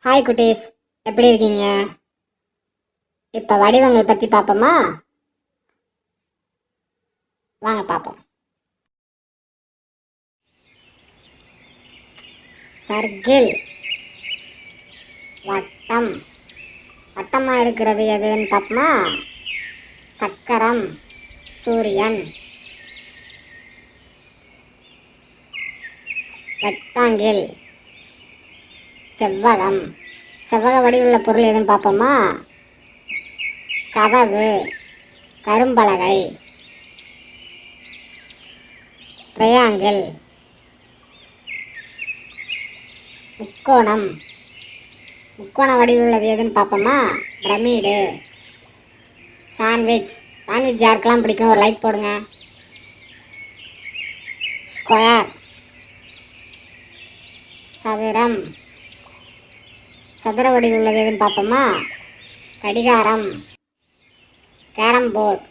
Hi குட்டீஸ், எப்படி இருக்கீங்க? இப்போ வடிவங்கள் பற்றி பார்ப்போமா? வாங்க பார்ப்போம். சர்க்கிள், வட்டம். வட்டமாக இருக்கிறது எதுன்னு பார்ப்போமா? சக்கரம், சூரியன். ரெக்டாங்கிள், செவ்வகம். செவ்வக வடிவுள்ள பொருள் எதுன்னு பார்ப்போமா? கதவு, கரும்பலகை. ட்ரையாங்கிள், முக்கோணம். முக்கோண வடிவுள்ளது எதுன்னு பார்ப்போமா? பிரமிடு. சாண்ட்விச். சாண்ட்விச் யாருக்கெல்லாம் பிடிக்கும்? ஒரு லைக் போடுங்க. ஸ்கொயர், சதுரம். சதுர வடிவுள்ளது எதுன்னு பார்ப்போமா? கடிகாரம். Carrom board.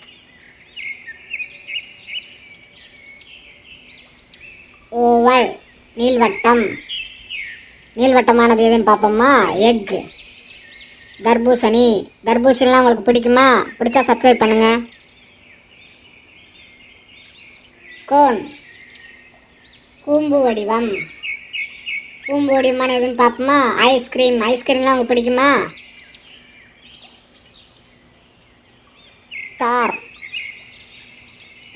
ஓவல், நீள்வட்டம். நீள்வட்டமானது எதுன்னு பார்ப்போமா? எக். தர்பூசணி. தர்பூசணிலாம் உங்களுக்கு பிடிக்குமா? பிடிச்சா சப்ஸ்கிரைப் பண்ணுங்க. கோன், கூம்பு வடிவம். கூம்பு வடிவமான எதுன்னு பார்ப்போமா? ஐஸ்கிரீம். ஐஸ்கிரீம்லாம் உங்களுக்கு பிடிக்குமா? ஸ்டார்,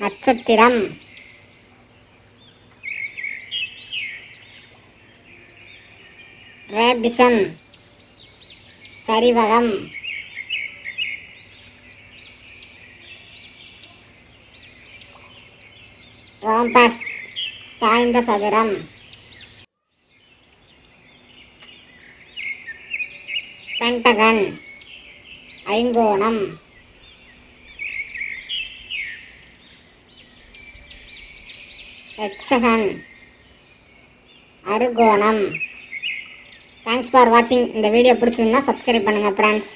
நட்சத்திரம். ரேபிசம், சரிவகம். ராம்பஸ், சாய்ந்த சதுரம். பென்டகன், ஐங்கோணம். ஹெக்ஸகன், அறுகோணம். தேங்க்ஸ் ஃபார் வாட்சிங். இந்த வீடியோ பிடிச்சிருந்தா சப்ஸ்கிரைப் பண்ணுங்கள் ஃப்ரெண்ட்ஸ்.